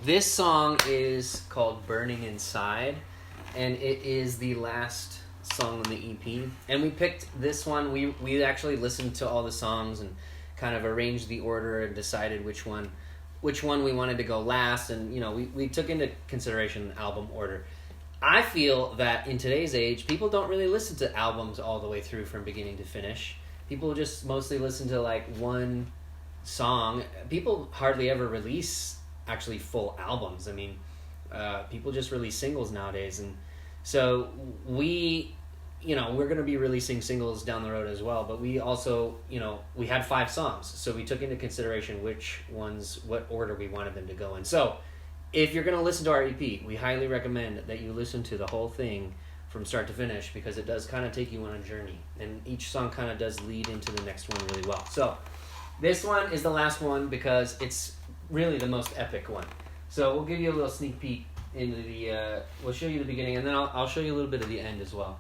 this song is called Burning Inside, and it is the last song on the EP. And we picked this one. We actually listened to all the songs and kind of arranged the order and decided which one we wanted to go last. And, we took into consideration album order. I feel that in today's age, people don't really listen to albums all the way through from beginning to finish. People just mostly listen to like one song. People hardly ever release actually full albums. I mean, people just release singles nowadays. And so we're going to be releasing singles down the road as well. But we also, we had 5 songs. So we took into consideration what order we wanted them to go in. So if you're going to listen to our EP, we highly recommend that you listen to the whole thing from start to finish, because it does kind of take you on a journey. And each song kind of does lead into the next one really well. So this one is the last one because it's really the most epic one. So we'll give you a little sneak peek into we'll show you the beginning, and then I'll show you a little bit of the end as well.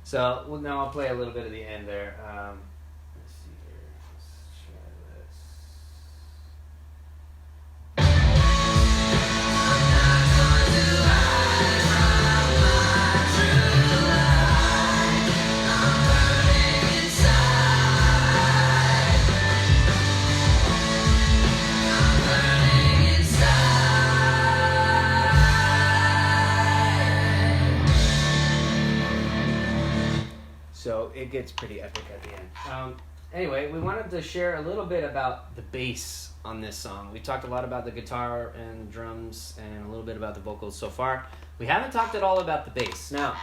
So now I'll play a little bit of the end there. Let's see here. Let's try this. So it gets pretty epic at the end. Anyway, we wanted to share a little bit about the bass on this song. We talked a lot about the guitar and drums and a little bit about the vocals so far. We haven't talked at all about the bass. Now,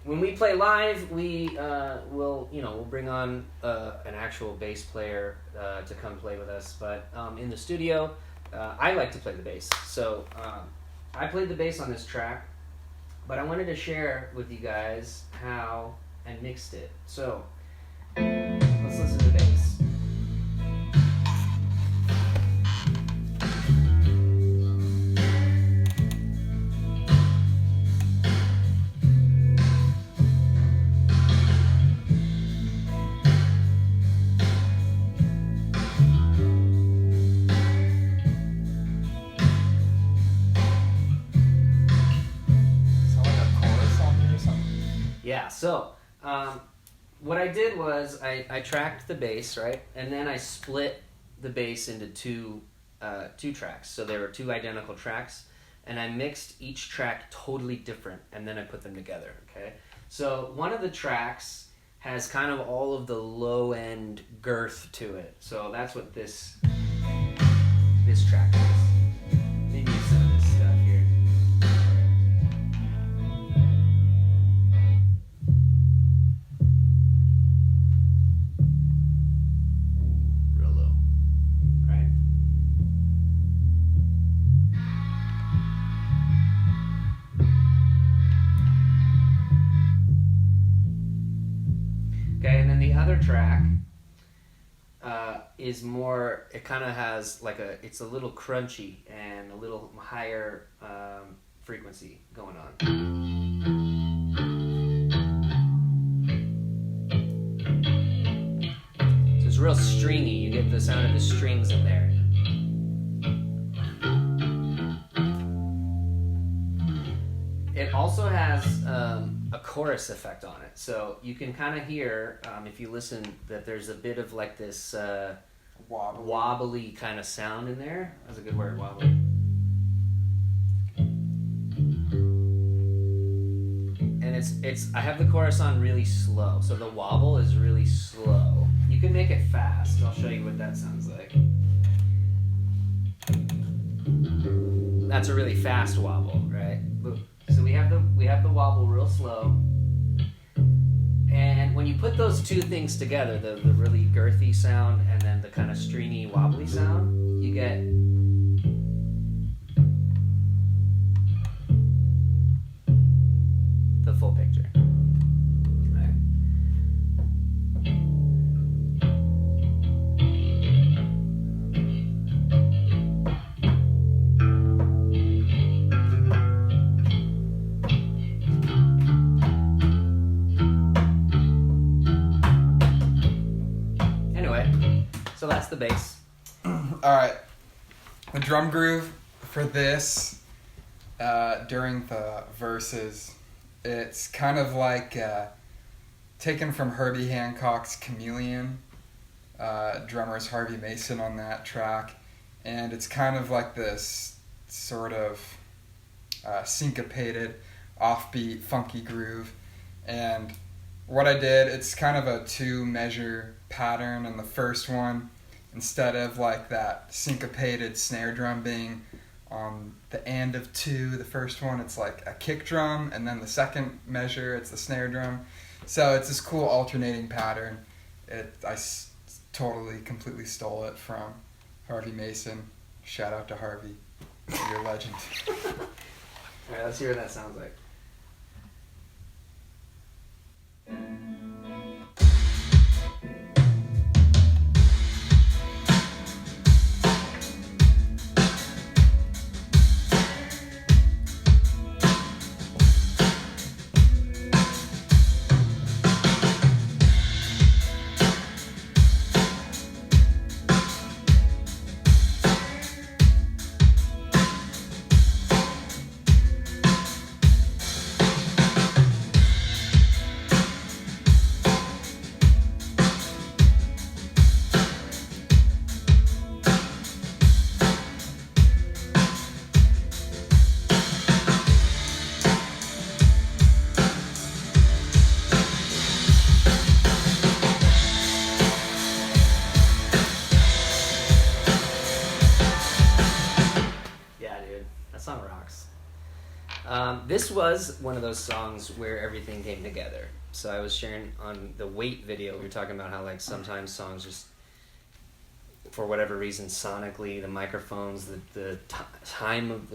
when we play live, we'll bring on an actual bass player to come play with us. But in the studio, I like to play the bass. So I played the bass on this track, but I wanted to share with you guys how I mixed it. So let's listen to the bass. Yeah, so what I did was I tracked the bass, right? And then I split the bass into two tracks. So there were 2 identical tracks, and I mixed each track totally different, and then I put them together, okay? So one of the tracks has kind of all of the low-end girth to it. So that's what this track is. Maybe some of this stuff here. Okay, and then the other track is more, it kind of has it's a little crunchy and a little higher frequency going on. So it's real stringy, you get the sound of the strings in there. It also has a chorus effect on it, so you can kind of hear, if you listen, that there's a bit of like this wobbly kind of sound in there. That's a good word, wobbly. And it's I have the chorus on really slow, so the wobble is really slow. You can make it fast. I'll show you what that sounds like. That's a really fast wobble, right? So we have the wobble real slow, And when you put those two things together, the really girthy sound and then the kind of stringy, wobbly sound, you get the full picture. Right. Anyway, so that's the bass. Alright, the drum groove for this, during the verses, it's kind of like taken from Herbie Hancock's Chameleon. Drummer's Harvey Mason on that track. And it's kind of like this sort of syncopated, offbeat, funky groove. And what I did, it's kind of a 2-measure pattern. And the first one, instead of like that syncopated snare drum being on the end of 2, the first one, it's like a kick drum, and then the second measure, it's the snare drum. So it's this cool alternating pattern. I totally, completely stole it from Harvey Mason. Shout out to Harvey. You're a legend. Alright, let's hear what that sounds like. Song rocks. This was one of those songs where everything came together. So I was sharing on the Wait video, we were talking about how like sometimes songs just, for whatever reason, sonically, the microphones, the time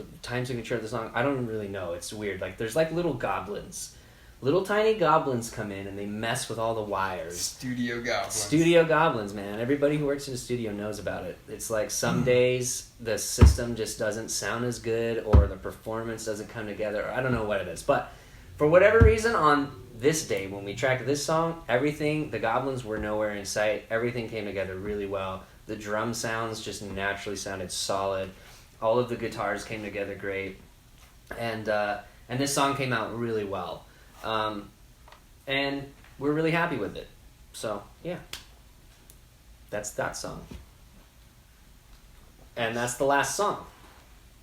signature of the song, I don't really know. It's weird. Like there's like little goblins. Little tiny goblins come in and they mess with all the wires. Studio goblins. Studio goblins, man. Everybody who works in a studio knows about it. It's like some days the system just doesn't sound as good or the performance doesn't come together. Or I don't know what it is. But for whatever reason, on this day when we tracked this song, everything, the goblins were nowhere in sight. Everything came together really well. The drum sounds just naturally sounded solid. All of the guitars came together great. And this song came out really well. And we're really happy with it. So, yeah. That's that song. And that's the last song.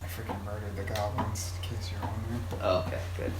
I freaking murdered the goblins, in case you're wondering. Oh, okay, good.